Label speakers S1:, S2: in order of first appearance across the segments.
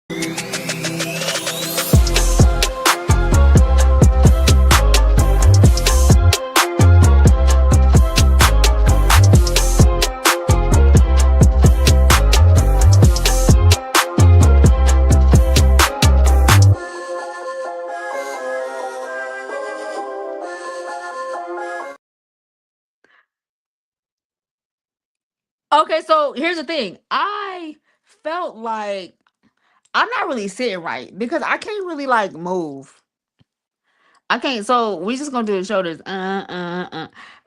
S1: Okay, so here's the thing. I felt like I'm not really sitting right because I can't really like move. I can't. So we just gonna do the shoulders.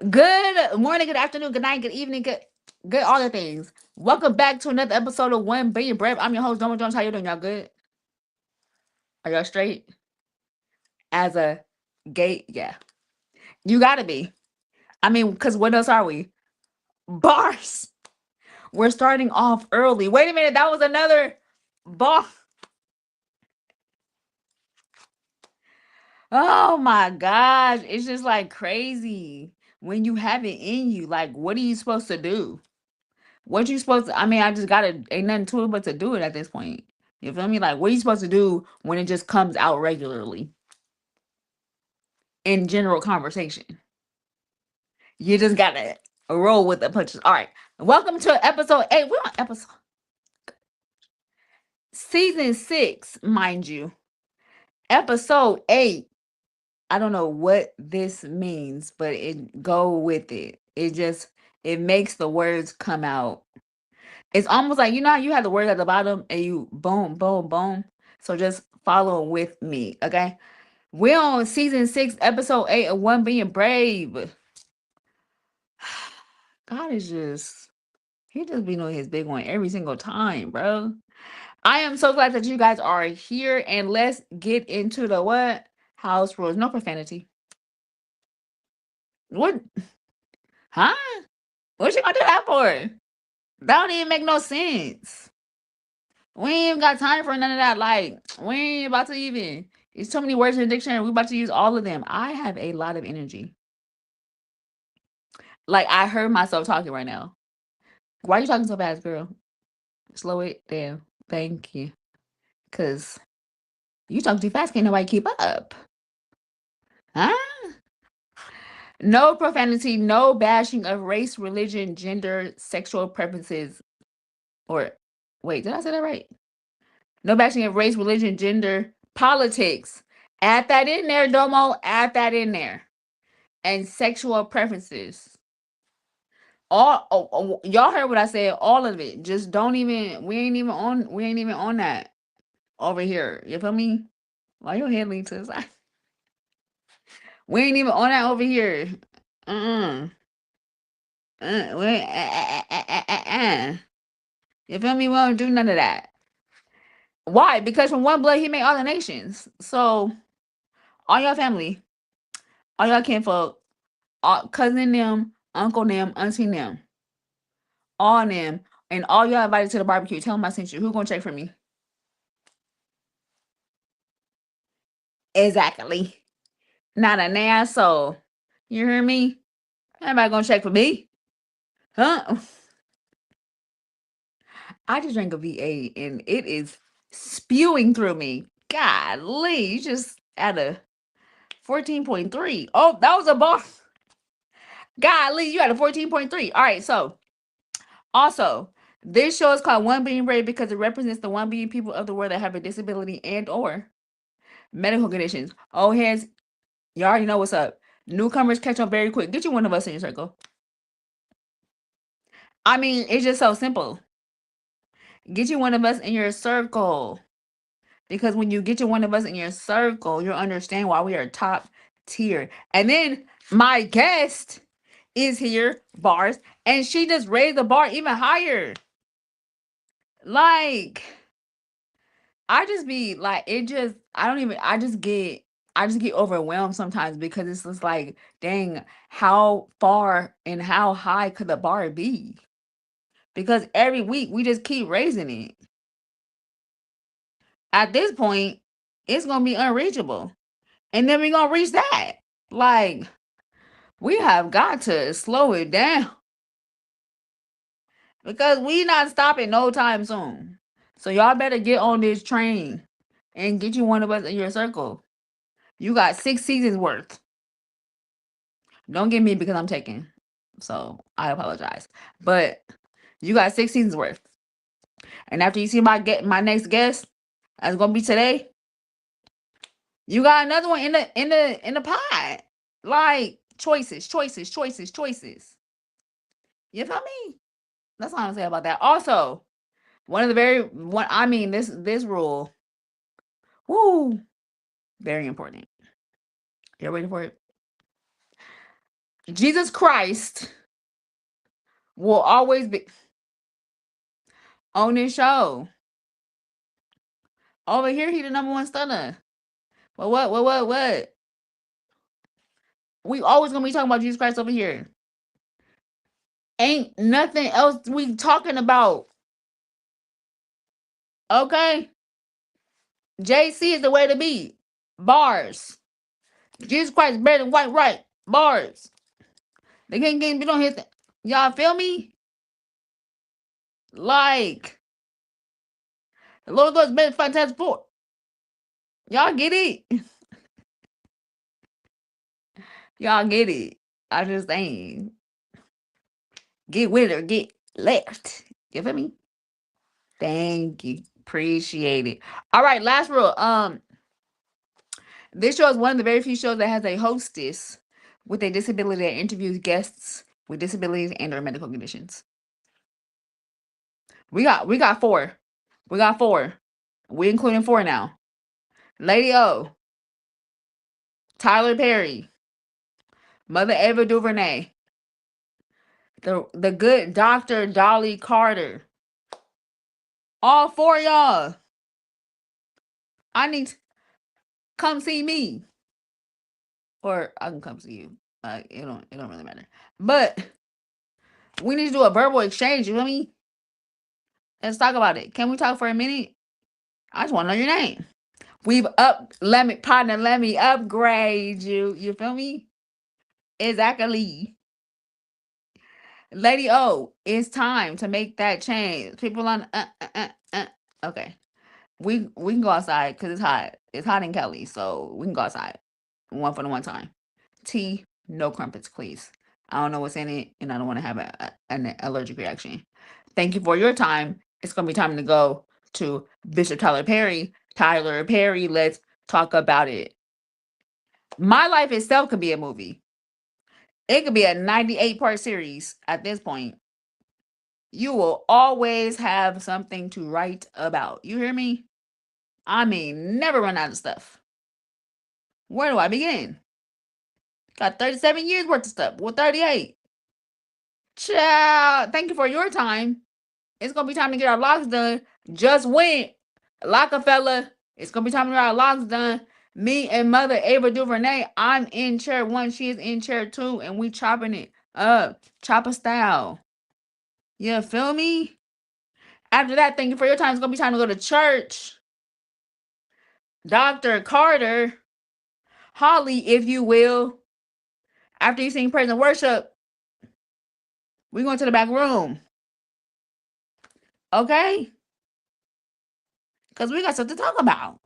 S1: Good morning, good afternoon, good night, good evening, good all the things. Welcome back to another episode of One Billion Brave. I'm your host, Domo Jones. How you doing? Y'all good? Are y'all straight? As a gate, yeah. You gotta be. I mean, because what else are we? Bars. We're starting off early. Wait a minute, that was another bar. Oh my gosh, it's just like crazy when you have it in you. Like, what are you supposed to do? What you supposed to? I mean, I just gotta ain't nothing to it but to do it at this point. You feel me? Like, what are you supposed to do when it just comes out regularly in general conversation? You just gotta roll with the punches. All right, welcome to episode 8. We're on episode season 6, mind you. Episode 8. I don't know what this means, but it go with it. It makes the words come out. It's almost like, you know how you have the word at the bottom and you boom, boom, boom. So just follow with me, okay? We're on season 6, episode 8 of One Being Brave. God is just, he just be doing his big one every single time, bro. I am so glad that you guys are here, and let's get into the what? House rules. No profanity. What? Huh? What you gonna do that for? That don't even make no sense. We ain't even got time for none of that. Like, we ain't about to even. It's so many words in the dictionary. We about to use all of them. I have a lot of energy. Like, I heard myself talking right now. Why are you talking so fast, girl? Slow it down. Thank you. Cause you talk too fast, can't nobody keep up. Huh? No profanity, no bashing of race, religion, gender, sexual preferences, or wait, did I say that right? No bashing of race, religion, gender, politics. Add that in there, Domo. Add that in there. And sexual preferences. Y'all heard what I said. All of it. Just don't even. We ain't even on that over here. You feel me? Why your head lean to the side? We ain't even on that over here. You feel me? We don't do none of that. Why? Because from one blood he made all the nations. So all y'all family, all y'all kinfolk, all, cousin them, uncle them, auntie them, all them, and all y'all invited to the barbecue. Tell them I sent you. Who gonna check for me? Exactly. Not a damn soul. You hear me? Everybody gonna check for me? Huh? I just drank a V8 and it is spewing through me. Golly, you just at a 14.3. Oh, that was a boss. Golly, you had a 14.3. All right, so also, this show is called One Being Brave because it represents the 1 billion people of the world that have a disability and or medical conditions. Oh, heads, you already know what's up. Newcomers catch on very quick. Get you one of us in your circle. I mean, it's just so simple. Get you one of us in your circle. Because when you get you one of us in your circle, you'll understand why we are top tier. And then my guest is here, bars, and she just raised the bar even higher. Like, I just be like, I just get overwhelmed sometimes because it's just like, dang, how far and how high could the bar be? Because every week we just keep raising it. At this point, it's gonna be unreachable. And then we're gonna reach that. Like, we have got to slow it down. Because we not stopping no time soon. So y'all better get on this train and get you one of us in your circle. You got 6 seasons worth. Don't get me because I'm taking. So I apologize. But you got 6 seasons worth. And after you see my next guest, that's gonna be today, you got another one in the pot. Like choices, choices, choices, choices. You feel me? That's all I'm saying about that. Also, one of the this rule, woo, very important. You're waiting for it. Jesus Christ will always be on this show. Over here, he the number one stunner. But what? We always gonna be talking about Jesus Christ over here. Ain't nothing else we talking about. Okay? JC is the way to be. Bars. Jesus Christ better than white right. Bars. They can't get on his. Y'all feel me? Like the Lord God's better than Fantastic Four. Y'all get it? Y'all get it? I just saying. Get with it or get left. You feel me? Thank you. Appreciate it. All right, last rule. This show is one of the very few shows that has a hostess with a disability that interviews guests with disabilities and or medical conditions. We got 4. We got 4. We including 4 now. Lady O, Tyler Perry, Mother Ava DuVernay, the good Dr. Dolly Carter. All 4 of y'all. I need to come see me. Or I can come see you. It don't really matter. But we need to do a verbal exchange, you know what I mean? Let's talk about it. Can we talk for a minute? I just want to know your name. Let me upgrade you. You feel me? Exactly. Lady O, it's time to make that change. People on okay. We can go outside because it's hot. It's hot in Kelly, so we can go outside. One for the one time. Tea, no crumpets, please. I don't know what's in it, and I don't want to have an allergic reaction. Thank you for your time. It's gonna be time to go to Bishop Tyler Perry. Tyler Perry, let's talk about it. My life itself could be a movie. It could be a 98-part series at this point. You will always have something to write about. You hear me? I mean, never run out of stuff. Where do I begin? Got 37 years worth of stuff. Well, 38. Ciao. Thank you for your time. It's going to be time to get our locks done. Just went. Lockefeller. It's going to be time to get our locks done. Me and Mother Ava DuVernay. I'm in chair 1. She is in chair 2. And we chopping it up. Chopper style. You feel me? After that, thank you for your time. It's going to be time to go to church. Dr. Carter. Holly, if you will. After you sing praise and worship, we're going to the back room. Okay? Because we got something to talk about.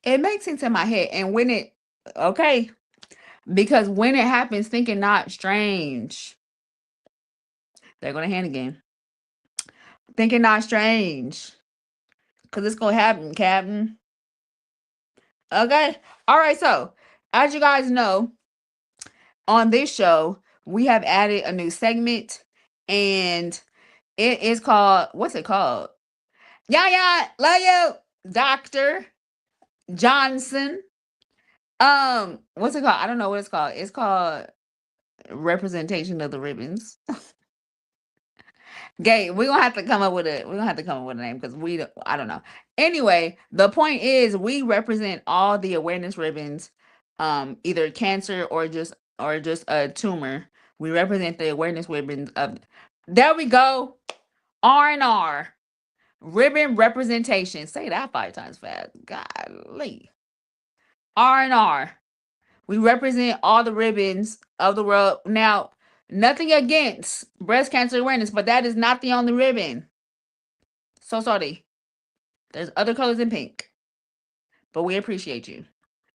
S1: It makes sense in my head. And when it, okay? Because when it happens, thinking not strange. They're going to hand again. Thinking not strange. Because it's going to happen, Captain. Okay? All right, so, as you guys know, on this show, we have added a new segment. And it is called, what's it called? Yeah, love you, Dr. Johnson. What's it called? I don't know what it's called. It's called representation of the ribbons. Gay, we're gonna have to come up with a name because I don't know. Anyway, the point is we represent all the awareness ribbons, either cancer or just a tumor. We represent the awareness ribbons of, there we go. R&R. Ribbon representation. Say that 5 times fast. Golly. R&R. We represent all the ribbons of the world. Now, nothing against breast cancer awareness, but that is not the only ribbon. So sorry. There's other colors in pink, but we appreciate you.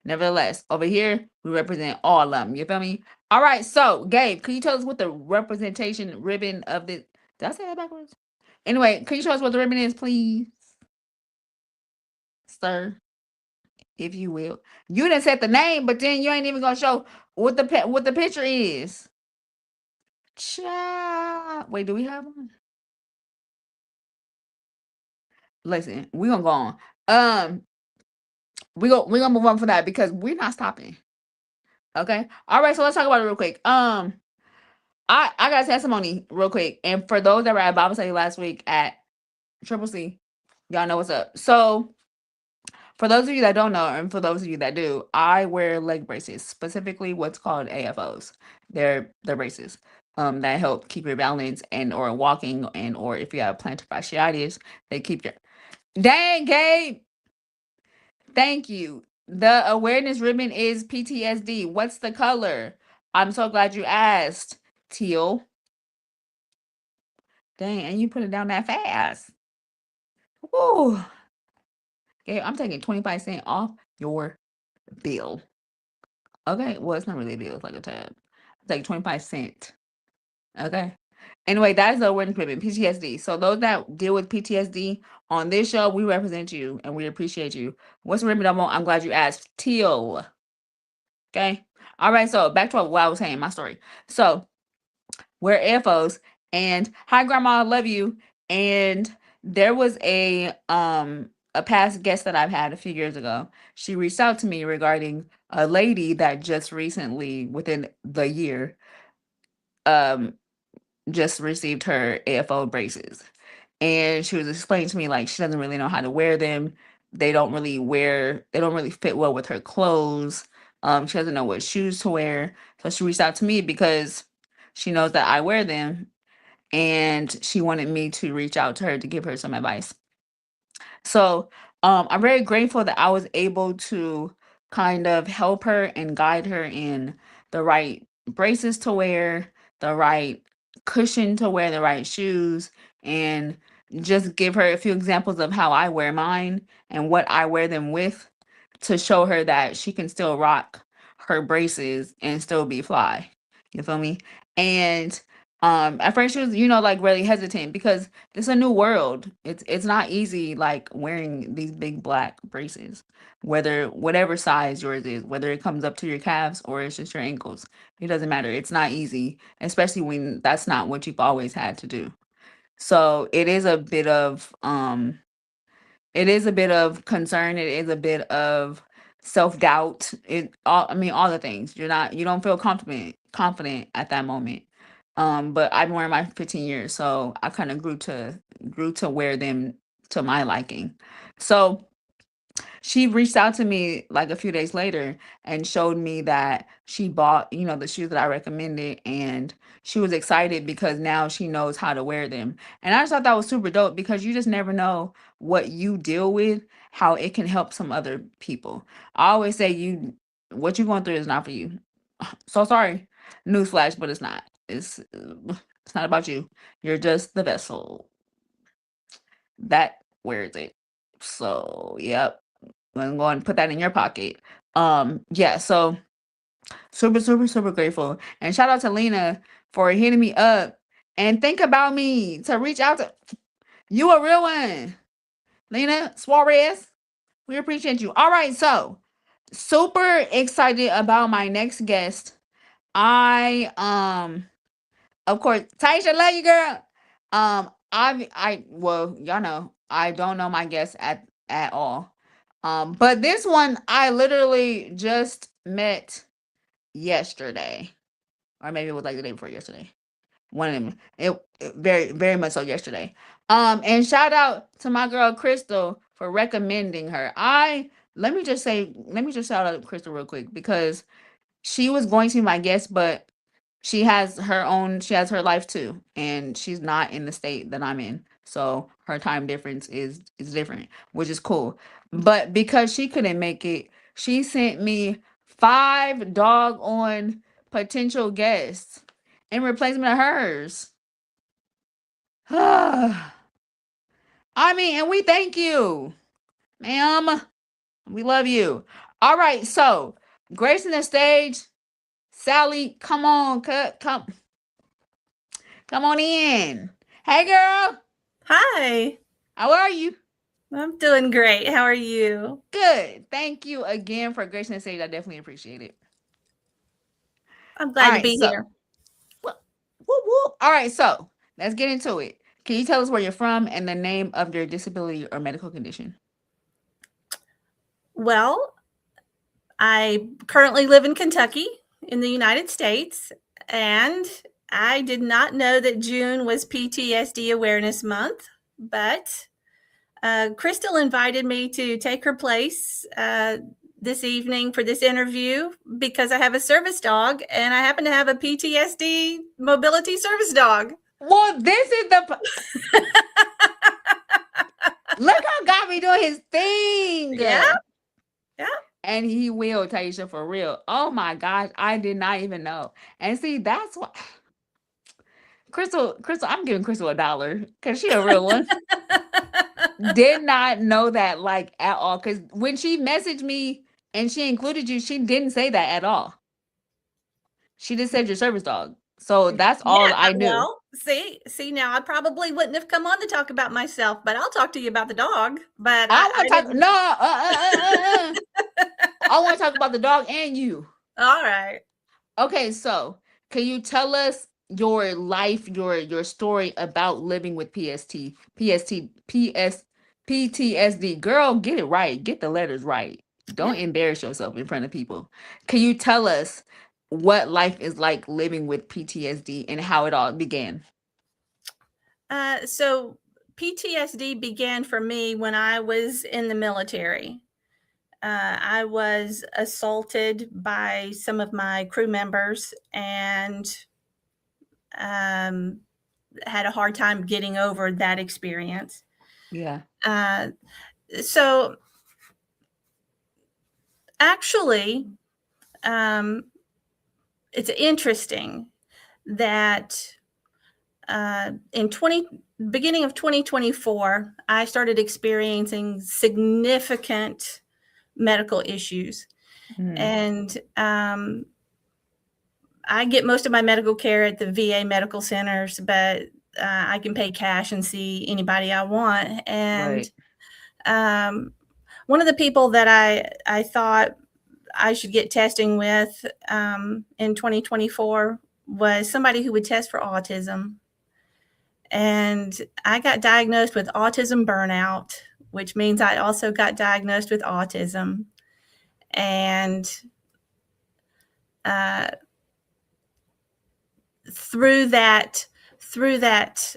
S1: Nevertheless, over here, we represent all of them. You feel me? All right, so, Gabe, can you tell us what the representation ribbon of the... Did I say that backwards? Anyway, can you tell us what the ribbon is, please? Sir, if you will. You didn't set the name, but then you ain't even going to show what the picture is. Wait, do we have one? Listen, we're going to go on. We're gonna move on from that because we're not stopping. Okay. All right. So let's talk about it real quick. I got a testimony real quick, and for those that were at Bible study last week at Triple C, y'all know what's up. So for those of you that don't know, and for those of you that do, I wear leg braces, specifically what's called AFOs. They're braces that help keep your balance and or walking and or if you have plantar fasciitis, they keep your... Dang, Gabe. Thank you. The awareness ribbon is PTSD. What's the color? I'm so glad you asked. Teal. Dang, and you put it down that fast. Woo. Okay, I'm taking 25 cents off your bill. Okay, well, it's not really a bill. It's like a tab. It's like 25 cents. Okay. Anyway, that is the awareness ribbon, PTSD. So those that deal with PTSD on this show, we represent you and we appreciate you. What's the ribbon I'm glad you asked. Teal. Okay. All right. So back to what I was saying, my story. So we're AFOs and hi grandma, I love you. And there was a past guest that I've had a few years ago. She reached out to me regarding a lady that just recently, within the year, just received her AFO braces. And she was explaining to me like she doesn't really know how to wear them. They don't really fit well with her clothes. She doesn't know what shoes to wear. So she reached out to me because she knows that I wear them and she wanted me to reach out to her to give her some advice. So I'm very grateful that I was able to kind of help her and guide her in the right braces to wear, the right cushion to wear, the right shoes, and just give her a few examples of how I wear mine and what I wear them with to show her that she can still rock her braces and still be fly. You feel me? And at first she was, like really hesitant because it's a new world. It's not easy like wearing these big black braces. Whatever size yours is, whether it comes up to your calves or it's just your ankles. It doesn't matter. It's not easy, especially when that's not what you've always had to do. So it is a bit of concern. It is a bit of self-doubt. All the things. You don't feel confident at that moment. But I've been wearing mine for 15 years, so I kind of grew to wear them to my liking. So she reached out to me like a few days later and showed me that she bought, the shoes that I recommended, and she was excited because now she knows how to wear them. And I just thought that was super dope because you just never know what you deal with, how it can help some other people. I always say what you're going through is not for you. So sorry, newsflash, but it's not. It's not about you. You're just the vessel that wears it. So, yep. I'm going to put that in your pocket. Yeah, so super, super, super grateful. And shout out to Lena for hitting me up and think about me to reach out to you, a real one. Lena Suarez, we appreciate you. All right, so super excited about my next guest. Of course, Taisha, love you, girl. Well, y'all know I don't know my guests at all. But this one I literally just met yesterday, or maybe it was like the day before yesterday. One of them. It very, very much so yesterday. And shout out to my girl Crystal for recommending her. Let me just shout out Crystal real quick because she was going to be my guest, but she has her life too, and she's not in the state that I'm in. So her time difference is different, which is cool. But because she couldn't make it, she sent me 5 doggone potential guests in replacement of hers. I mean, and we thank you, ma'am. We love you. All right, so gracing the stage, Sallie, come on, come on in. Hey, girl,
S2: Hi,
S1: how are you?
S2: I'm doing great. How are you?
S1: Good. Thank you again for gracing the stage. I definitely appreciate it.
S2: I'm
S1: All
S2: glad to
S1: right,
S2: be
S1: so
S2: here.
S1: whoop, whoop, whoop. All right, so let's get into it. Can you tell us where you're from and the name of your disability or medical condition?
S2: Well, I currently live in Kentucky in the United States, and I did not know that June was PTSD Awareness Month, but Crystal invited me to take her place this evening for this interview because I have a service dog and I happen to have a PTSD mobility service dog.
S1: Well, this is the look how God be doing his thing.
S2: Yeah, yeah.
S1: And he will, Taisha, for real. Oh my gosh, I did not even know. And see, that's what Crystal, I'm giving Crystal $1 because she a real one. Did not know that like at all. Because when she messaged me and she included you, she didn't say that at all. She just said your service dog. So that's
S2: Yeah,
S1: all I knew.
S2: well, see, now I probably wouldn't have come on to talk about myself, but I'll talk to you about the dog. But
S1: I
S2: I
S1: want to talk.
S2: didn't.
S1: No, I want to talk about the dog and you.
S2: All right.
S1: Okay, so can you tell us your life, your story about living with PTSD? Girl, get it right. Get the letters right.
S2: Yeah.
S1: Don't embarrass yourself in front of people. Can you tell us what life is like living with PTSD and how it all began?
S2: So PTSD began for me when I was in the military. I was assaulted by some of my crew members and um, had a hard time getting over that experience.
S1: Yeah.
S2: Uh, so actually, um, it's interesting that in 20 beginning of 2024 I started experiencing significant medical issues,
S1: Mm,
S2: and I get most of my medical care at the VA medical centers, but I can pay cash and see anybody I want. And
S1: right.
S2: um, one of the people that I thought I should get testing with in 2024 was somebody who would test for autism. And I got diagnosed with autism burnout, which means I also got diagnosed with autism. And uh, through that, through that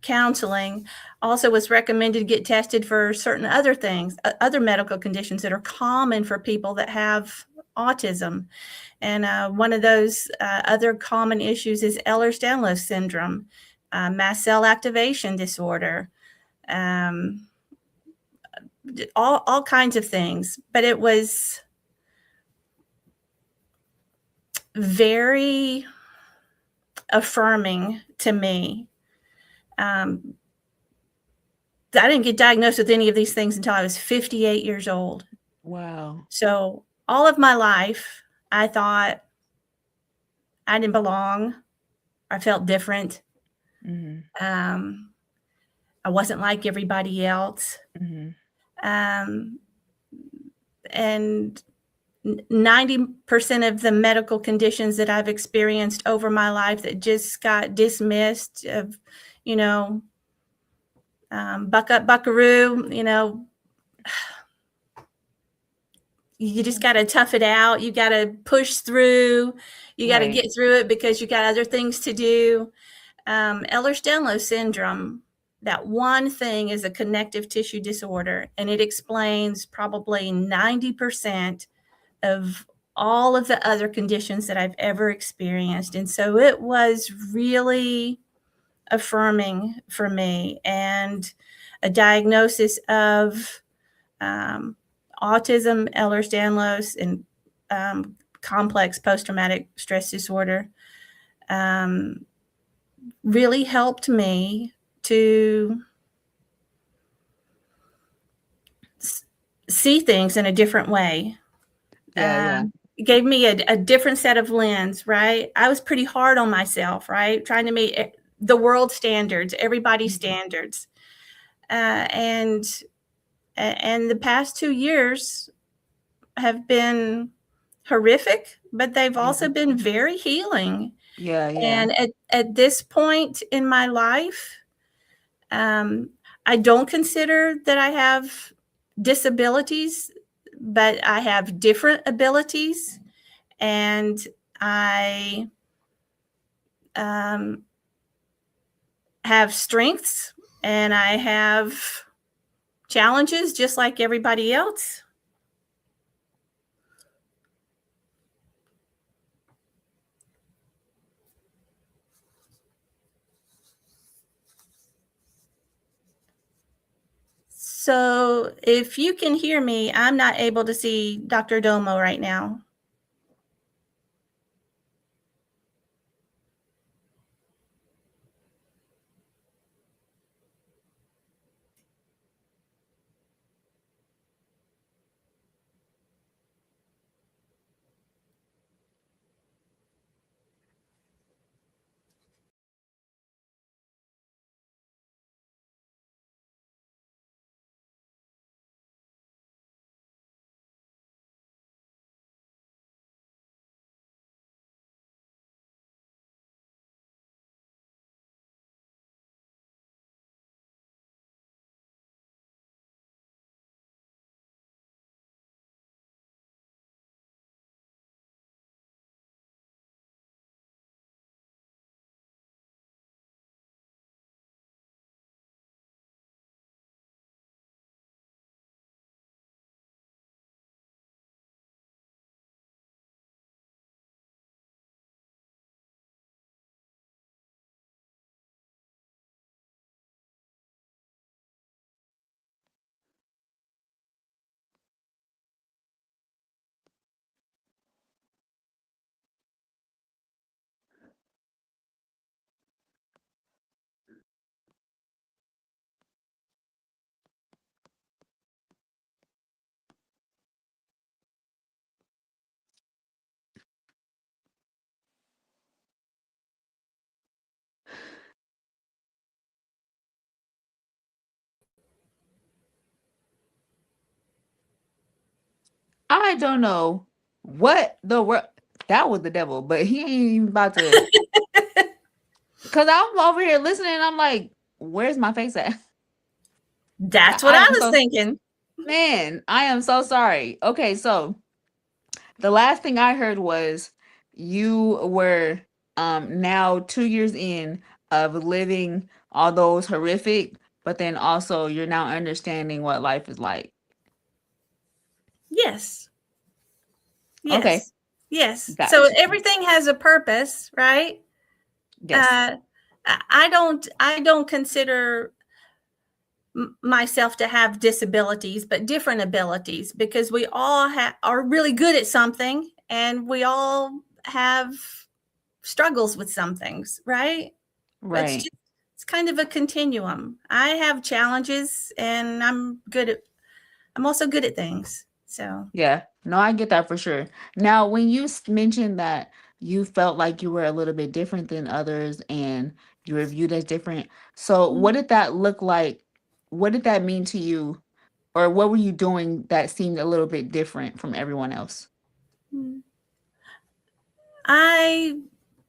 S2: counseling, also was recommended to get tested for certain other things, other medical conditions that are common for people that have autism. And one of those other common issues is Ehlers-Danlos syndrome, mast cell activation disorder, um, all kinds of things. But it was very affirming to me. I didn't get diagnosed with any of these things until I was 58 years old.
S1: Wow.
S2: So all of my life, I thought I didn't belong. I felt different.
S1: Mm-hmm.
S2: Um, I wasn't like everybody else.
S1: Mm-hmm.
S2: Um, and 90% of the medical conditions that I've experienced over my life that just got dismissed of, you know, buck up, buckaroo, you just got to tough it out. You got to push through. You got to
S1: Right.
S2: get through it because you got other things to do. Ehlers-Danlos syndrome, that one thing is a connective tissue disorder, and it explains probably 90% of all of the other conditions that I've ever experienced. And so it was really affirming for me. And a diagnosis of um, autism, Ehlers-Danlos, and complex post-traumatic stress disorder um, really helped me to see things in a different way.
S1: Yeah, yeah.
S2: It gave me a different set of lens, right? I was pretty hard on myself, right? Trying to meet the world standards, everybody's
S1: Mhm.
S2: standards. Uh, and and the past 2 years have been horrific, but they've also
S1: Mhm.
S2: been very healing.
S1: Yeah, yeah.
S2: And at this point in my life, um, I don't consider that I have disabilities, but I have different abilities, and I um, have strengths, and I have challenges just like everybody else. So if you can hear me, I'm not able to see Dr. Domo right now.
S1: I don't know what the world. That was the devil, but he ain't even about to. Cause I'm over here listening. And I'm like, where's my face at?
S2: That's what
S1: I
S2: I
S1: am
S2: was
S1: so
S2: thinking.
S1: man. I am so sorry. Okay, so the last thing I heard was you were now 2 years in of living all those horrific, but then also you're now understanding what life is like.
S2: Yes.
S1: Okay,
S2: Yes. Yes. So
S1: got you.
S2: everything has a purpose, right?
S1: Yes,
S2: Uh, I don't consider myself to have disabilities, but different abilities, because we all are really good at something, and we all have struggles with some things, right? But
S1: right.
S2: it's kind of a continuum. I have challenges, and I'm also good at things. So,
S1: Yeah, no, I get that for sure. Now, when you mentioned that you felt like you were a little bit different than others and you were viewed as different, so what
S2: mm,
S1: did that look like? What did that mean to you? Or what were you doing that seemed a little bit different from everyone else?
S2: mm. I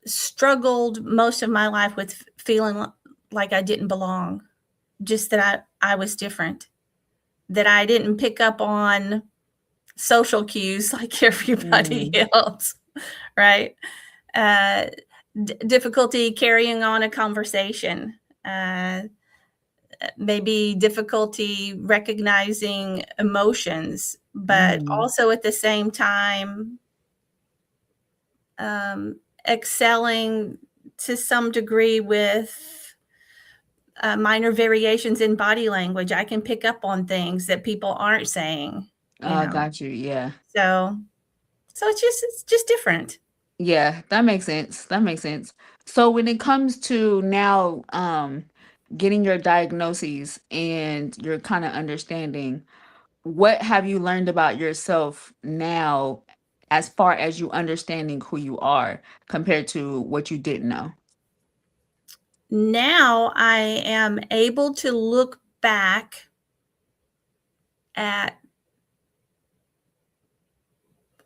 S2: struggled most of my life with feeling like I didn't belong, just that I was different, that I didn't pick up on social cues like everybody
S1: Mm,
S2: else, right? Uh, difficulty carrying on a conversation, uh, maybe difficulty recognizing emotions, but
S1: mm,
S2: also at the same time, um, excelling to some degree with minor variations in body language. I can pick up on things that people aren't saying, you know.
S1: got you. Yeah.
S2: So, so it's just different.
S1: Yeah, that makes sense. That makes sense. So when it comes to now getting your diagnoses and you're kind of understanding, what have you learned about yourself now as far as you understanding who you are compared to what you didn't know?
S2: Now I am able to look back at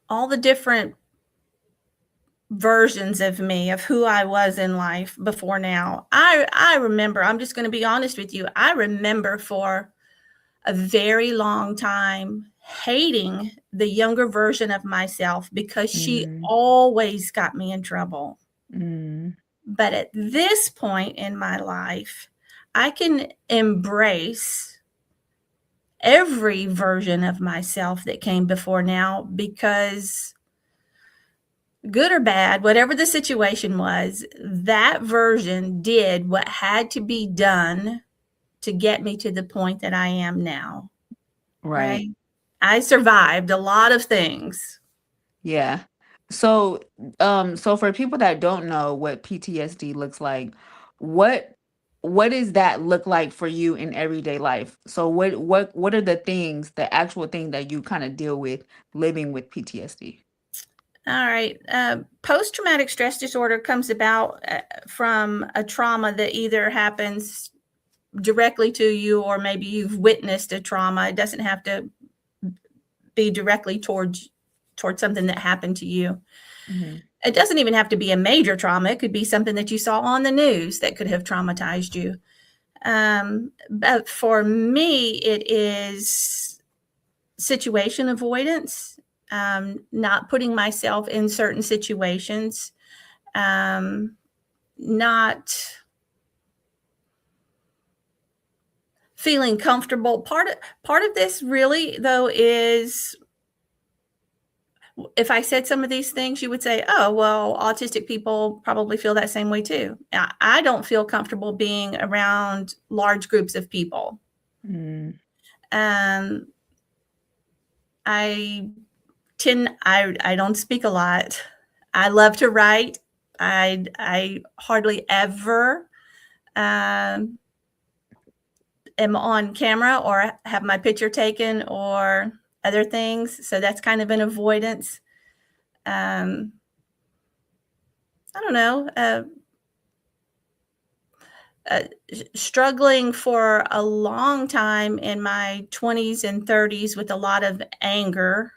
S2: all the different versions of me, of who I was in life before now. I remember, I'm just going to be honest with you. I remember for a very long time hating the younger version of myself because she
S1: Mm,
S2: always got me in trouble.
S1: mm,
S2: But at this point in my life, I can embrace every version of myself that came before now, because good or bad, whatever the situation was, that version did what had to be done to get me to the point that I am now.
S1: right.
S2: Right? I survived a lot of things.
S1: Yeah. So, so for people that don't know what PTSD looks like, what what does that look like for you in everyday life? So what are the things, the actual thing that you kind of deal with living with PTSD?
S2: All right. Post traumatic stress disorder comes about from a trauma that either happens directly to you, or maybe you've witnessed a trauma. It doesn't have to be directly towards something that happened to you.
S1: Mm-hmm.
S2: It doesn't even have to be a major trauma. It could be something that you saw on the news that could have traumatized you. But for me, it is situation avoidance, not putting myself in certain situations, not feeling comfortable. Part of this really though is, if I said some of these things, you would say, oh, well, autistic people probably feel that same way too. I don't feel comfortable being around large groups of people.
S1: Mm,
S2: Um, I I don't speak a lot. I love to write. I hardly ever um, am on camera or have my picture taken or other things. So that's kind of an avoidance. Um, I don't know. Uh, Struggling for a long time in my 20s and 30s with a lot of anger,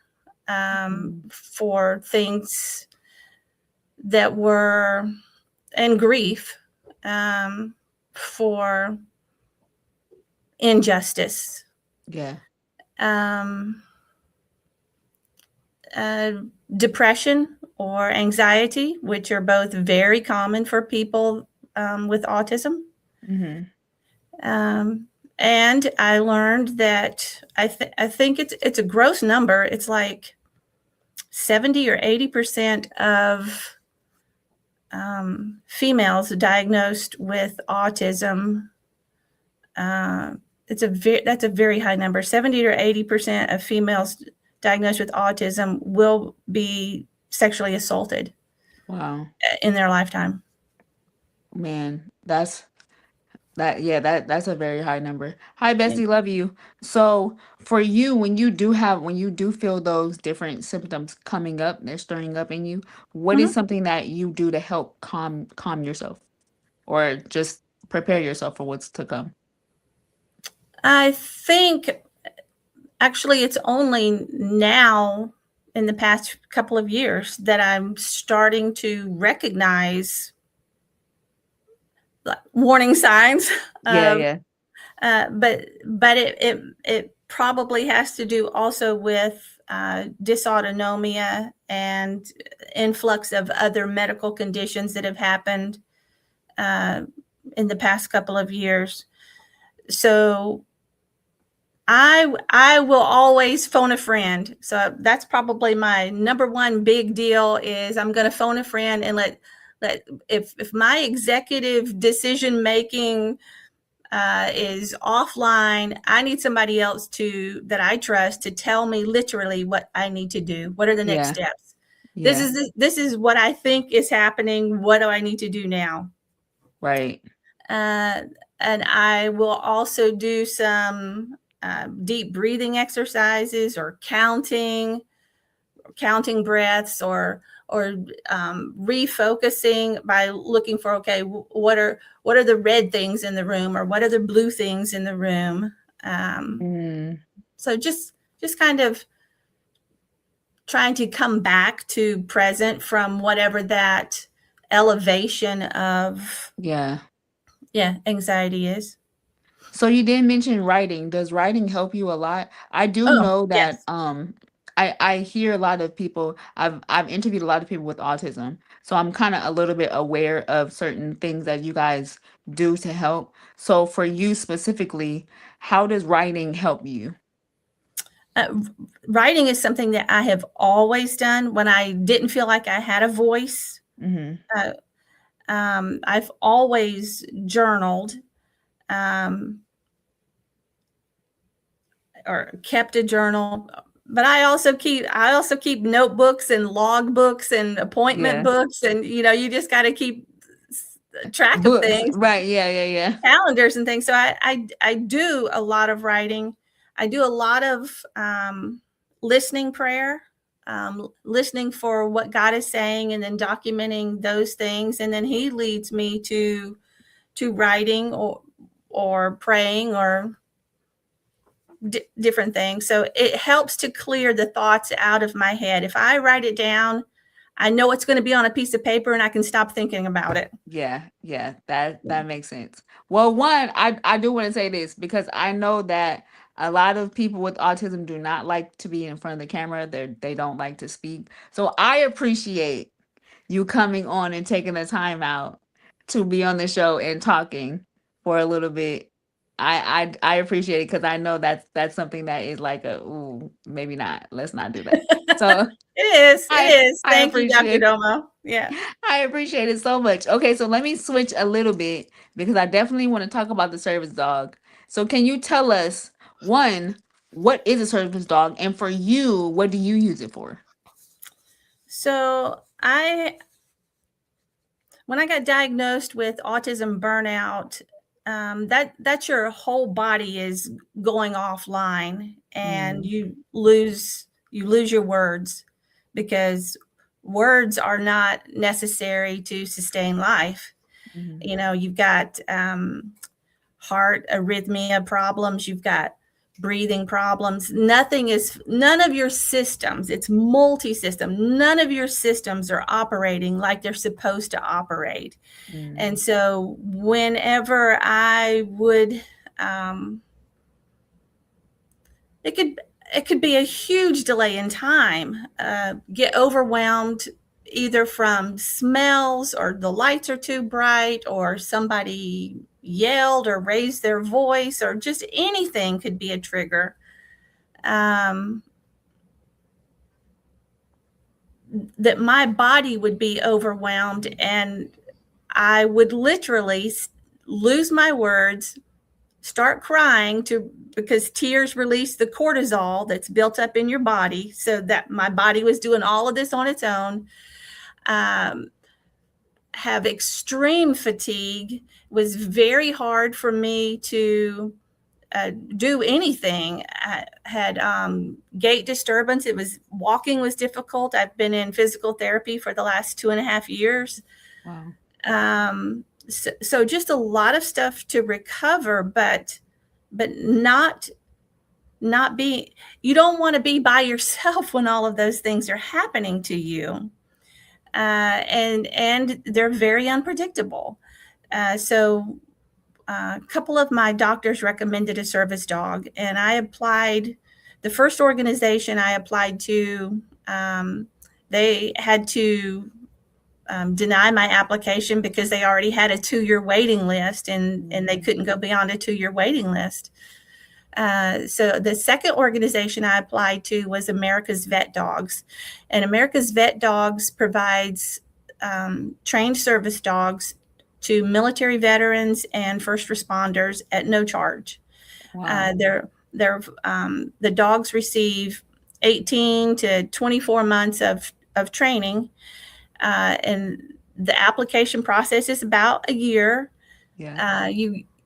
S1: mm,
S2: for things that were, and grief, for injustice,
S1: yeah.
S2: um, uh, depression or anxiety, which are both very common for people with autism.
S1: Mm-hmm.
S2: Um, and I learned that I think it's a gross number. It's like 70 or 80% of females diagnosed with autism. Uh, that's a very high number. 70 or 80% of females diagnosed with autism will be sexually assaulted
S1: Wow.
S2: in their lifetime.
S1: Man, that's a very high number. Hi,
S2: Yeah.
S1: Bestie, love you. So for you, when you do feel those different symptoms coming up, they're stirring up in you, what is
S2: Mhm.
S1: something that you do to help calm yourself or just prepare yourself for what's to come?
S2: I think actually it's only now in the past couple of years that I'm starting to recognize like warning signs
S1: Yeah,
S2: of,
S1: yeah.
S2: but it probably has to do also with dysautonomia and influx of other medical conditions that have happened uh, in the past couple of years. So I will always phone a friend. So that's probably my number one big deal is I'm going to phone a friend and let if my executive decision making is offline, I need somebody else to that I trust to tell me literally what I need to do. What are the next
S1: Yeah,
S2: steps?
S1: yeah.
S2: This is what I think is happening. What do I need to do now?
S1: Right.
S2: Uh, and I will also do some. deep breathing exercises or counting breaths, or refocusing by looking for, okay, what are the red things in the room, or what are the blue things in the room. So just kind of trying to come back to present from whatever that elevation of anxiety is.
S1: So you did mention writing. Does writing help you a lot? I do
S2: Oh,
S1: know that
S2: yes.
S1: I hear a lot of people. I've interviewed a lot of people with autism. So I'm kind of a little bit aware of certain things that you guys do to help. So for you specifically, how does writing help you?
S2: Writing is something that I have always done when I didn't feel like I had a voice. I've always journaled, or kept a journal, but I also keep notebooks and log books and appointment
S1: Yeah.
S2: books, and you just got to keep track of
S1: Books,
S2: things,
S1: right. Yeah.
S2: calendars and things. So I do a lot of writing. I do a lot of listening prayer, listening for what God is saying, and then documenting those things. And then He leads me to writing, or praying, or different things. So it helps to clear the thoughts out of my head. If I write it down, I know it's going to be on a piece of paper, and I can stop thinking about it.
S1: Yeah, that makes sense. Well, one, I do want to say this because I know that a lot of people with autism do not like to be in front of the camera. They don't like to speak. So I appreciate you coming on and taking the time out to be on the show and talking for a little bit. I appreciate it because I know that's something that is like a ooh, maybe not. Let's not do that. So
S2: It is. It
S1: I
S2: is.
S1: I
S2: Thank you, Dr.
S1: appreciate
S2: Domo. Yeah.
S1: I appreciate it so much. Okay, so let me switch a little bit because I definitely want to talk about the service dog. So can you tell us, one, what is a service dog, and for you, what do you use it for?
S2: So when I got diagnosed with autism burnout, that's your whole body is going offline, and
S1: Mm,
S2: you lose your words, because words are not necessary to sustain life.
S1: mhm,
S2: You've got heart arrhythmia problems, you've got breathing problems. None of your systems, it's multi-system, none of your systems are operating like they're supposed to operate. And
S1: mm,
S2: so whenever I would, it could be a huge delay in time, get overwhelmed either from smells, or the lights are too bright, or somebody yelled or raised their voice, or just anything could be a trigger. Um, that my body would be overwhelmed, and I would literally lose my words, start crying, because tears release the cortisol that's built up in your body, so that my body was doing all of this on its own. Have extreme fatigue. It was very hard for me to do anything. I had gait disturbance. Walking was difficult. I've been in physical therapy for the last 2.5 years.
S1: wow.
S2: So just a lot of stuff to recover, but not be. You don't want to be by yourself when all of those things are happening to you, and they're very unpredictable. So a couple of my doctors recommended a service dog, and I applied. The first organization I applied to, they had to deny my application because they already had a 2-year waiting list, and they couldn't go beyond a 2-year waiting list. So the second organization I applied to was America's Vet Dogs, and America's Vet Dogs provides trained service dogs to military veterans and first responders at no charge.
S1: Wow.
S2: The dogs receive 18 to 24 months of training, and the application process is about a year.
S1: Yeah.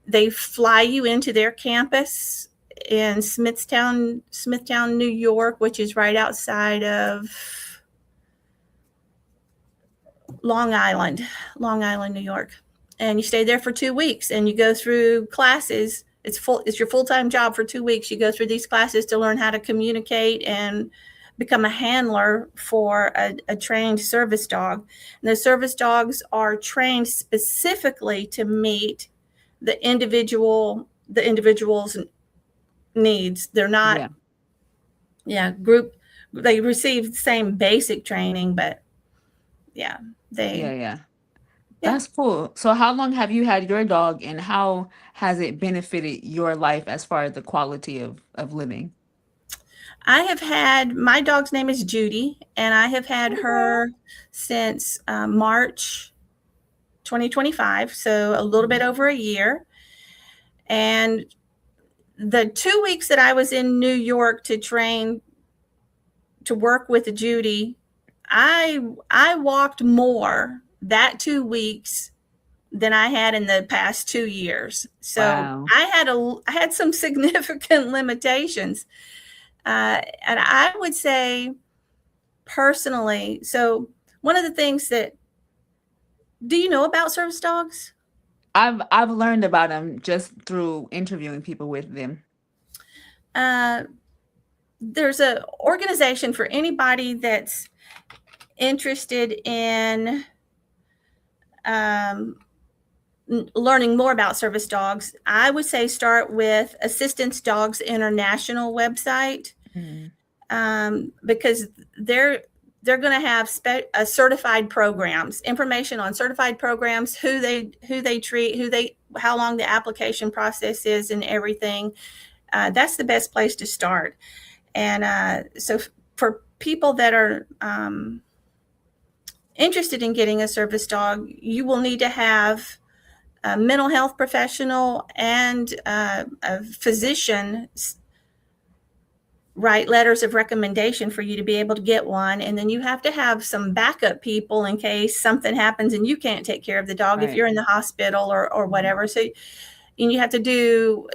S2: They fly you into their campus in Smithtown, New York, which is right outside of Long Island, New York. And you stay there for 2 weeks and you go through classes. It's your full-time job for 2 weeks. You go through these classes to learn how to communicate and become a handler for a trained service dog. And the service dogs are trained specifically to meet the individual's needs. They're not, group. They receive the same basic training, but
S1: Yeah.
S2: yeah.
S1: That's cool. So how long have you had your dog and how has it benefited your life as far as the quality of living?
S2: I have had, my dog's name is Judy, and I have had her since March 2025, so a little bit over a year. And the 2 weeks that I was in New York to train to work with Judy, I walked more that 2 weeks than I had in the past 2 years. So
S1: Wow.
S2: I had some significant limitations. And I would say personally, so one of the things that, do you know about service dogs?
S1: I've learned about them just through interviewing people with them.
S2: Uh, there's a organization for anybody that's interested in um, learning more about service dogs. I would say start with Assistance Dogs International website, because they're going to have certified programs, information on certified programs, who they treat, how long the application process is, and everything. That's the best place to start. And so for people that are interested in getting a service dog, you will need to have a mental health professional and a physician write letters of recommendation for you to be able to get one. And then you have to have some backup people in case something happens and you can't take care of the dog, if you're in the hospital or whatever. So, and you have to do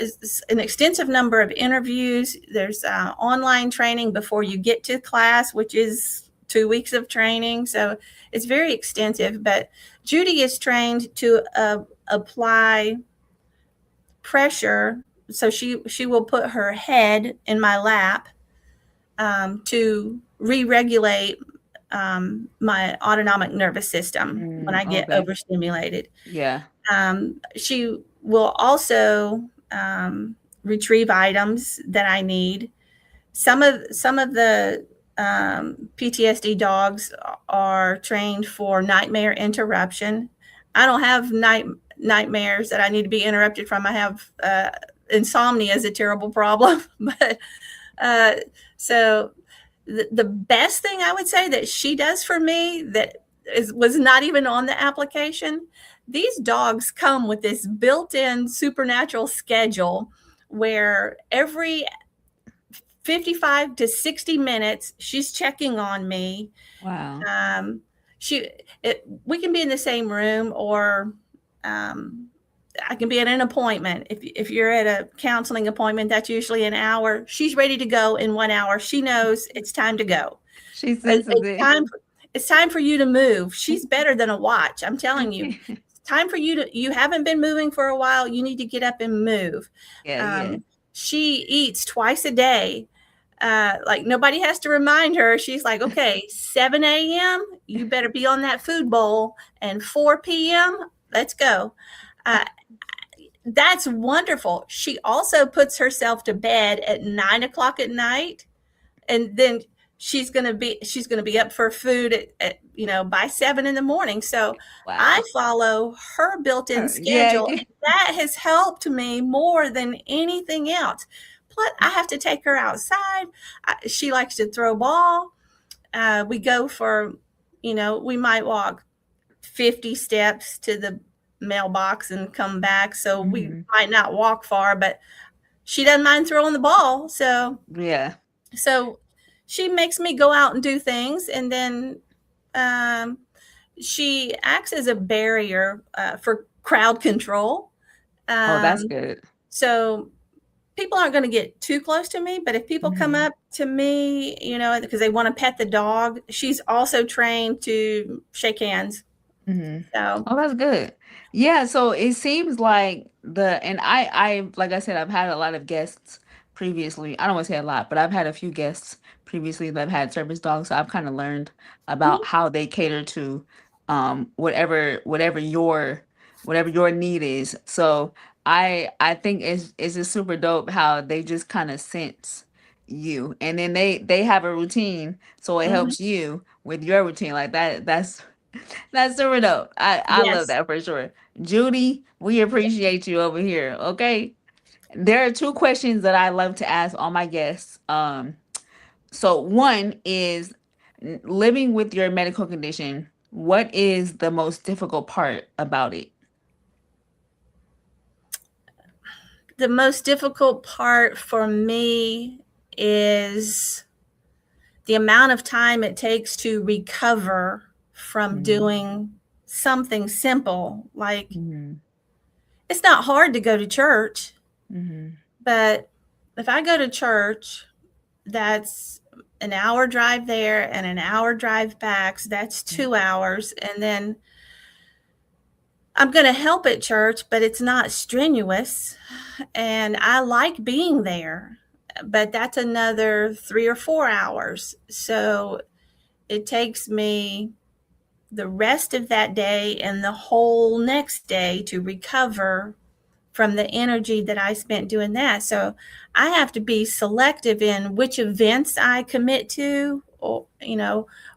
S2: an extensive number of interviews. There's online training before you get to class, which is 2 weeks of training. So it's very extensive. But Judy is trained to apply pressure. So she will put her head in my lap to re-regulate my autonomic nervous system when I get overstimulated.
S1: Yeah.
S2: She will also retrieve items that I need. Some of the PTSD dogs are trained for nightmare interruption. I don't have nightmares that I need to be interrupted from. I have insomnia is a terrible problem, but so the best thing I would say that she does for me that was not even on the application. These dogs come with this built-in supernatural schedule where every 55 to 60 minutes, she's checking on me.
S1: Wow.
S2: We can be in the same room, or I can be at an appointment. If you're at a counseling appointment, that's usually an hour. She's ready to go in 1 hour. She knows it's time to go.
S1: She senses it.
S2: It's time for you to move. She's better than a watch. I'm telling you. It's time for you haven't been moving for a while. You need to get up and move. She eats twice a day. Like nobody has to remind her. She's like, okay, 7 a.m., you better be on that food bowl, and 4 p.m., let's go. That's wonderful. She also puts herself to bed at 9 o'clock at night, and then she's going to be up for food at by 7 in the morning. So I follow her built-in schedule. And that has helped me more than anything else. Plus, I have to take her outside. She likes to throw ball. We go for, we might walk 50 steps to the mailbox and come back. So we might not walk far, but she doesn't mind throwing the ball. So she makes me go out and do things. And then she acts as a barrier for crowd control.
S1: That's good.
S2: So people aren't going to get too close to me, but if people come
S1: Mhm.
S2: up to me, because they want to pet the dog, she's also trained to shake hands.
S1: Mhm.
S2: So,
S1: Oh, that's good. Yeah, so it seems like and I like I said, I've had a lot of guests previously. I don't want to say a lot, but I've had a few guests previously that have had service dogs, so I've kind of learned about
S2: mhm,
S1: how they cater to whatever your need is. So I think it's just super dope how they just kind of sense you, and then they have a routine, so it
S2: mhm.
S1: helps you with your routine like that. That's super dope. I love
S2: Yes.
S1: that for sure. Judy, we appreciate you over here. Okay. There are two questions that I love to ask all my guests. So one is living with your medical condition. What is the most difficult part about it?
S2: The most difficult part for me is the amount of time it takes to recover from
S1: Mm-hmm.
S2: doing something simple. Like,
S1: Mm-hmm.
S2: it's not hard to go to church,
S1: Mm-hmm.
S2: but if I go to church, that's an hour drive there and an hour drive back. So that's 2 hours. And then I'm going to help at church, but it's not strenuous. And I like being there, but that's another 3 or 4 hours. So it takes me the rest of that day and the whole next day to recover from the energy that I spent doing that. So I have to be selective in which events I commit to, or,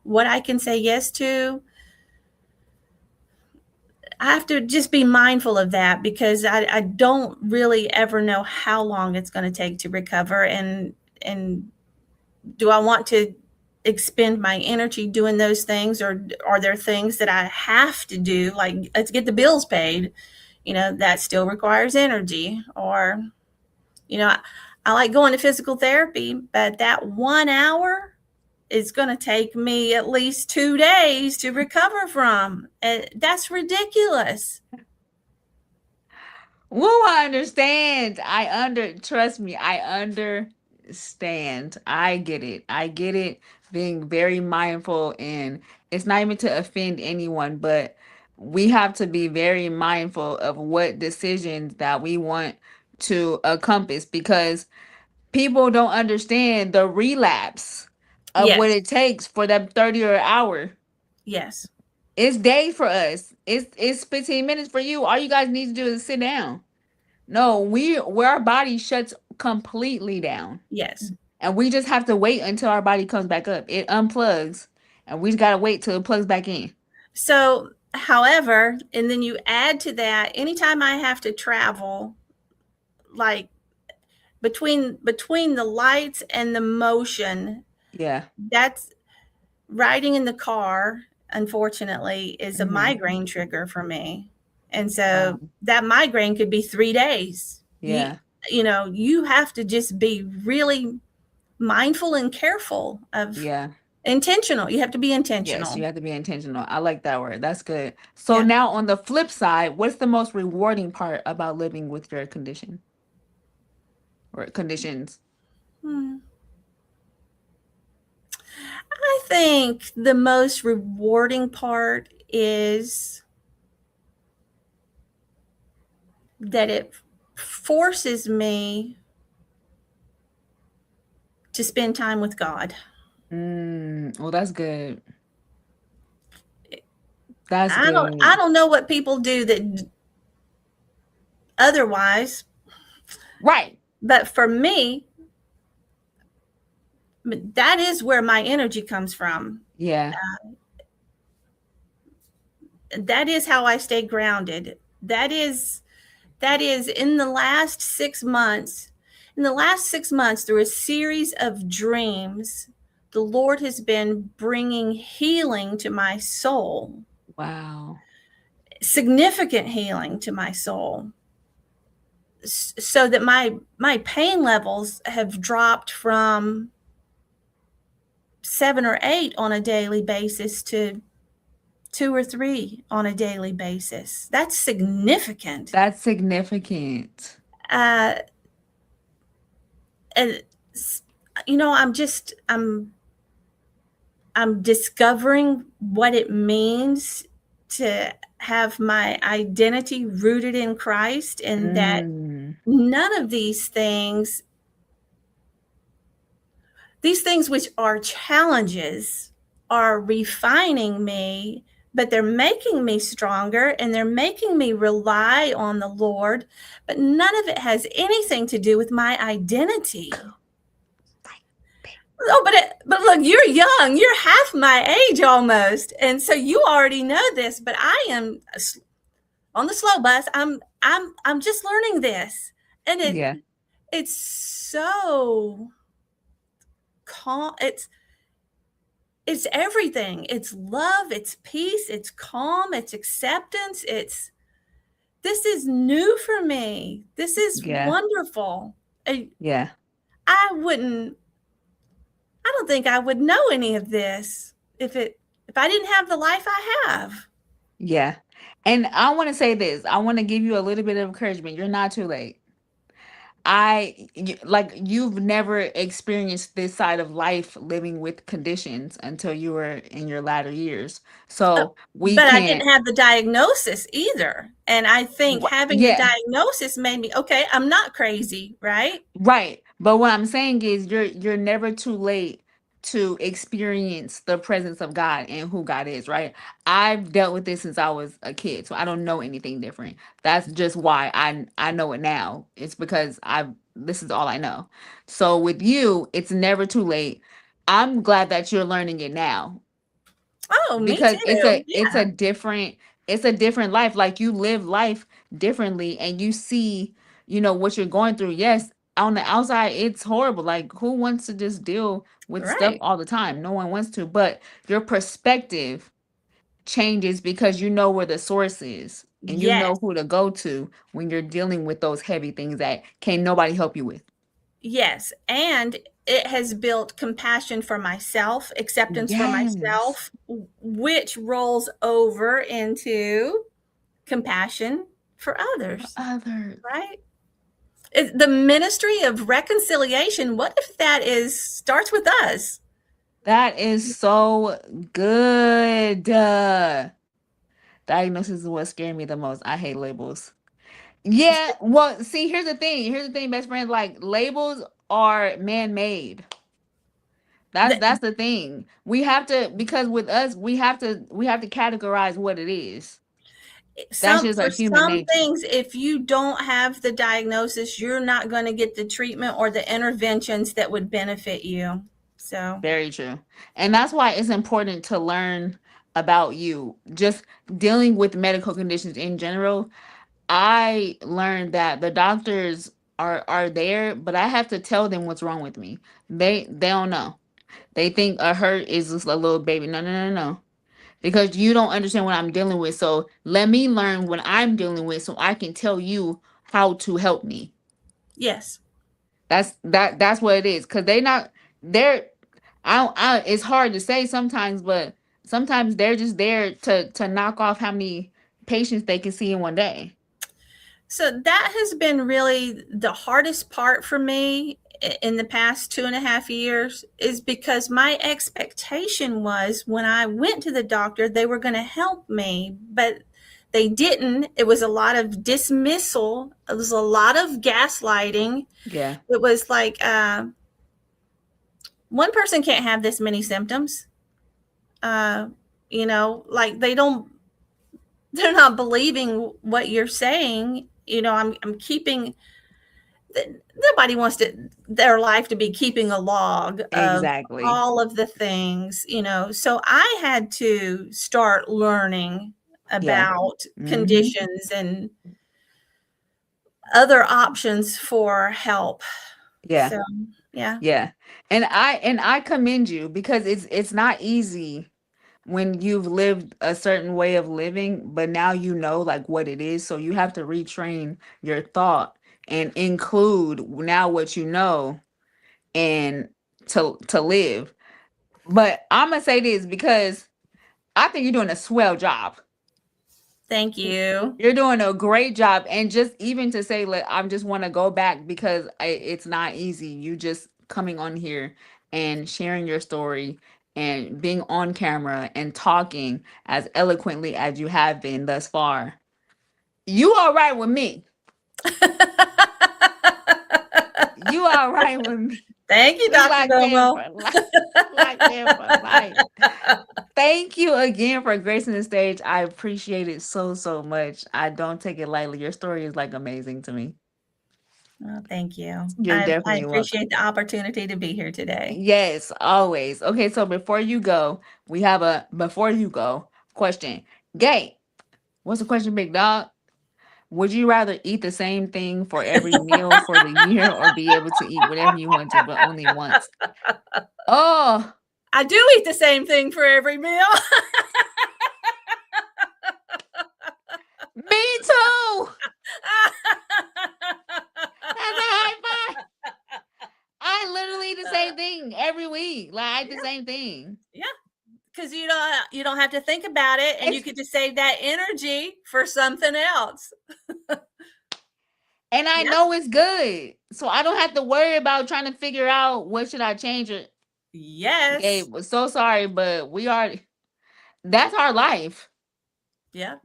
S2: what I can say yes to. I have to just be mindful of that because I don't really ever know how long it's going to take to recover. And do I want to expend my energy doing those things, or are there things that I have to do, like let's get the bills paid, that still requires energy? Or, you know, I, I like going to physical therapy, but that 1 hour is going to take me at least 2 days to recover from. And that's ridiculous.
S1: Woo, I understand. Trust me, I understand. I get it. I get it. Being very mindful, and it's not even to offend anyone, but we have to be very mindful of what decisions that we want to accomplish, because people don't understand the relapse of what
S2: Yes,
S1: it takes for that 30 or an hour.
S2: yes,
S1: It's days for us. It's 15 minutes for you. All you guys need to do is sit down. No, where our body shuts completely down.
S2: yes.
S1: And we just have to wait until our body comes back up. It unplugs, and we just gotta wait till it plugs back in.
S2: So, however, and then you add to that, anytime I have to travel, like between the lights and the motion,
S1: Yeah.
S2: that's riding in the car, unfortunately, is a
S1: Hmm.
S2: migraine trigger for me. And so
S1: Wow.
S2: that migraine could be 3 days.
S1: Yeah.
S2: You have to just be really mindful and careful of
S1: Yeah.
S2: intentional. You have to be
S1: Yes,
S2: intentional.
S1: you have to be intentional. I like that word. That's good. So
S2: Yeah.
S1: now on the flip side, what's the most rewarding part about living with your condition or conditions?
S2: Hmm. I think the most rewarding part is that it forces me to spend time with God.
S1: Well, that's good. That's
S2: I don't I
S1: good.
S2: don't know what people do that otherwise,
S1: Right.
S2: but for me, that is where my energy comes from.
S1: Yeah.
S2: That is how I stay grounded. That is in the last 6 months. In the last 6 months, through a series of dreams, the Lord has been bringing healing to my soul,
S1: Wow.
S2: significant healing to my soul, so that my pain levels have dropped from 7 or 8 on a daily basis to 2 or 3 on a daily basis. That's significant.
S1: That's significant.
S2: Uh, and I'm discovering what it means to have my identity rooted in Christ, and that
S1: Mm,
S2: none of these things which are challenges, are refining me, but they're making me stronger and they're making me rely on the Lord. But none of it has anything to do with my identity. Oh, but look, you're young. You're half my age almost, and so you already know this. But I am on the slow bus. I'm just learning this, and
S1: yeah,
S2: it's so calm. It's everything. It's love. It's peace. It's calm. It's acceptance. This is new for me. This is
S1: yeah,
S2: wonderful. I,
S1: yeah,
S2: I wouldn't I don't think I would know any of this if I didn't have the life I have.
S1: yeah. And I want to say this. I want to give you a little bit of encouragement. You're not too late. Like you've never experienced this side of life living with conditions until you were in your latter years.
S2: Uh,
S1: So we
S2: but I
S1: can't,
S2: didn't have the diagnosis either. And I think having the
S1: yeah,
S2: diagnosis made me, okay, I'm not crazy, right?
S1: right. But what I'm saying is you're never too late to experience the presence of God and who God is, right? I've dealt with this since I was a kid, so I don't know anything different. That's just why I know it now. It's because I've this is all I know. So with you, it's never too late. I'm glad that you're learning it now
S2: Oh, me
S1: because
S2: too.
S1: it's
S2: Yeah,
S1: a different life. Like you live life differently and you see, what you're going through. Yes, on the outside it's horrible. Like who wants to just deal with stuff
S2: right.
S1: all the time? No one wants to, but your perspective changes because you know where the source is and you
S2: Yes.
S1: know who to go to when you're dealing with those heavy things that can't nobody help you with.
S2: Yes. And it has built compassion for myself, acceptance for
S1: Yes,
S2: myself, which rolls over into compassion for
S1: for
S2: others,
S1: others.
S2: right? The ministry of reconciliation, what if that is starts with us?
S1: That is so good. Diagnosis is what scared me the most. I hate labels. Yeah, well, see, here's the thing. Here's the thing, best friends. Like labels are man-made. That's the thing. We have to because with us, we have to categorize what it is. That's just
S2: For
S1: a human
S2: some
S1: nature.
S2: things, if you don't have the diagnosis, you're not going to get the treatment or the interventions that would benefit you. So,
S1: Very true. And that's why it's important to learn about you. Just dealing with medical conditions in general, I learned that the doctors are there, but I have to tell them what's wrong with me. They don't know. They think a hurt is just a little baby. No, no, no, no. Because you don't understand what I'm dealing with. So let me learn what I'm dealing with so I can tell you how to help me.
S2: yes.
S1: That's what it is. Cause they're it's hard to say sometimes, but sometimes they're just there to knock off how many patients they can see in one day.
S2: So that has been really the hardest part for me in the past 2.5 years, is because my expectation was when I went to the doctor, they were going to help me, but they didn't. It was a lot of dismissal. It was a lot of gaslighting.
S1: Yeah.
S2: It was like, one person can't have this many symptoms. Uh, like they're not believing what you're saying. I'm keeping nobody wants their life to be keeping a log of
S1: Exactly.
S2: all of the things, so I had to start learning
S1: Yeah.
S2: about
S1: Mhm.
S2: conditions and other options for help.
S1: Yeah.
S2: So, yeah.
S1: Yeah. And I commend you because it's not easy when you've lived a certain way of living, but now you know like what it is. So you have to retrain your thought and include now what you know and to live. But I'm gonna say this because I think you're doing a swell job.
S2: Thank you.
S1: You're doing a great job. And just even to say, like, I just want to go back because it's not easy. You just coming on here and sharing your story and being on camera and talking as eloquently as you have been thus far. You all right with me. You all right with me.
S2: Thank you,
S1: We
S2: Dr.
S1: locked in
S2: Domo.
S1: for life. Locked in for life. Thank you again for gracing the stage. I appreciate it so, so much. I don't take it lightly. Your story is like amazing to me.
S2: Oh, thank you.
S1: You're
S2: I
S1: definitely welcome.
S2: appreciate the opportunity to be here today.
S1: Yes, always. Okay, so before you go, we have a before you go question. Gay, what's the question, big dog? Would you rather eat the same thing for every meal for the year or be able to eat whatever you want to, but only once? Oh,
S2: I do eat the same thing for every meal.
S1: me too. That's a high five. I literally eat the same thing every week. Like I eat the
S2: Yeah,
S1: same thing.
S2: yeah, because you don't have to think about it, and you
S1: Ex-
S2: get to save that energy for something else.
S1: And I
S2: Yeah.
S1: know it's good. So I don't have to worry about trying to figure out what should I change or
S2: Yes.
S1: Gabe, so sorry, but we are that's our life.
S2: Yeah.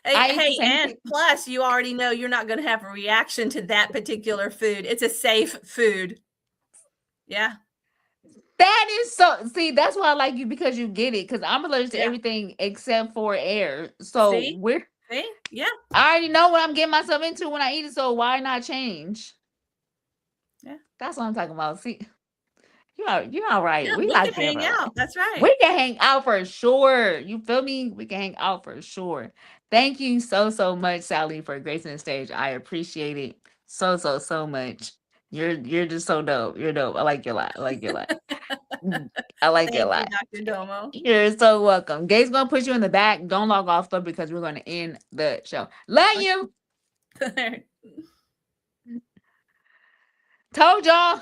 S1: I eat the
S2: Hey,
S1: same
S2: and
S1: thing.
S2: plus, you already know you're not going to have a reaction to that particular food. It's a safe food. Yeah.
S1: That is so see, that's why I like you because you get it. Because I'm allergic to
S2: Yeah.
S1: everything except for air. So
S2: See?
S1: we're
S2: See? Yeah.
S1: I already know what I'm getting myself into when I eat it, so why not change?
S2: Yeah.
S1: That's what I'm talking about. See, you all right.
S2: Yeah.
S1: We
S2: We can
S1: locked in
S2: hang
S1: for life.
S2: out. That's right.
S1: We can hang out for sure. You feel me? We can hang out for sure. Thank you so so much, Sallie, for gracing the stage. I appreciate it so so so much. You're just so dope. You're dope. I like your lot. I like your lot. I like your
S2: Thank you,
S1: lot.
S2: Dr. Domo.
S1: You're so welcome. Gabe's gonna put you in the back. Don't log off though because we're gonna end the show. Love you. Told y'all.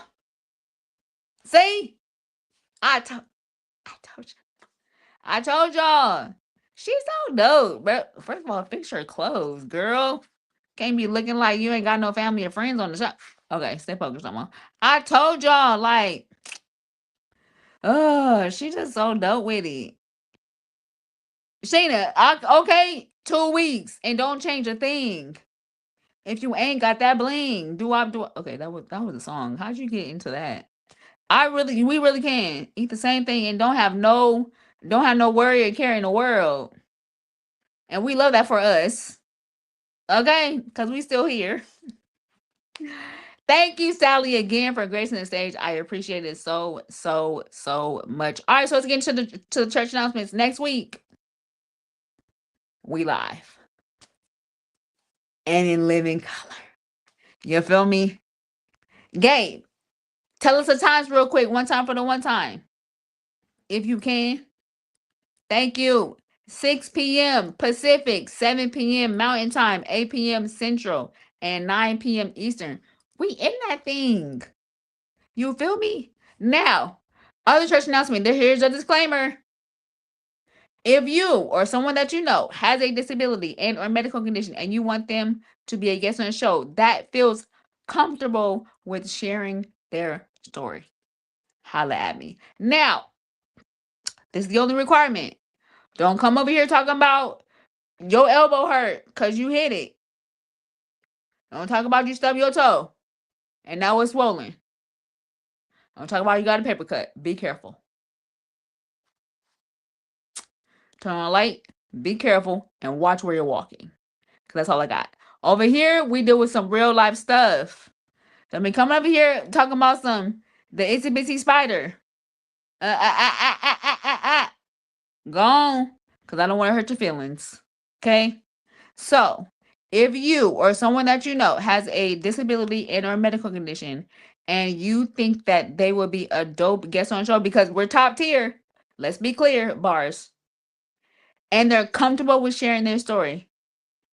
S1: See, I told I told you. I told y'all. She's so dope, but first of all, fix your clothes, girl. Can't be looking like you ain't got no family or friends on the shop. Okay, stay focused on my. I told y'all, like, oh, she just so dope with it. Sheena, okay, 2 weeks and don't change a thing. If you ain't got that bling, okay, that was a song. How'd you get into that? We really can eat the same thing and don't have no worry or care in the world. And we love that for us. Okay? Because we still here. Thank you, Sallie, again for gracing the stage. I appreciate it so, so, so much. All right, so let's get into the church announcements. Next week, we live and in living color. You feel me? Gabe, tell us the times real quick. One time for the one time. If you can. Thank you. 6 p.m. Pacific, 7 p.m. Mountain Time, 8 p.m. Central, and 9 p.m. Eastern. We in that thing. You feel me? Now, other church announcement. Here's a disclaimer. If you or someone that you know has a disability and or medical condition and you want them to be a guest on the show that feels comfortable with sharing their story, holla at me. Now, this is the only requirement. Don't come over here talking about your elbow hurt because you hit it. Don't talk about you stub your toe and now it's swollen. Don't talk about you got a paper cut. Be careful. Turn on a light. Be careful and watch where you're walking. Because that's all I got. Over here, we deal with some real life stuff. So I mean, coming over here talking about the itsy bitsy spider. Gone. Because I don't want to hurt your feelings. Okay? So, if you or someone that you know has a disability and or medical condition and you think that they will be a dope guest on the show because we're top tier, let's be clear, bars, and they're comfortable with sharing their story,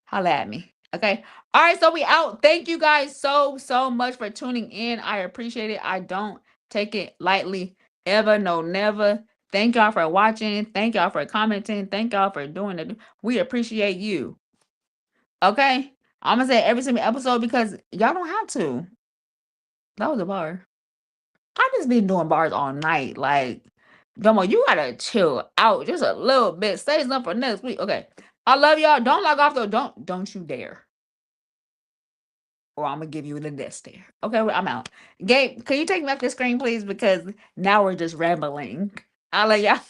S1: holla at me. Okay. All right. So we out. Thank you guys so, so much for tuning in. I appreciate it. I don't take it lightly. Ever. No, never. Thank y'all for watching. Thank y'all for commenting. Thank y'all for doing it. We appreciate you. Okay? I'm gonna say every single episode because y'all don't have to. That was a bar. I just been doing bars all night. Like, Domo, you gotta chill out just a little bit. Say something for next week. Okay. I love y'all. Don't log off though. Don't you dare. Or I'm gonna give you the death stare. Okay, well, I'm out. Gabe, can you take me off the screen, please? Because now we're just rambling. I'll let y'all.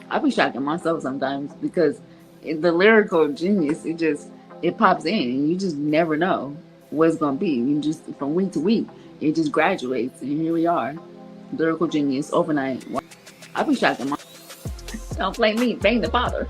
S1: I be shocking myself sometimes because the lyrical genius, it pops in and you just never know what it's gonna be. You just from week to week, it just graduates and here we are. Lyrical genius overnight. I be shocking myself. Don't blame me, blame the father.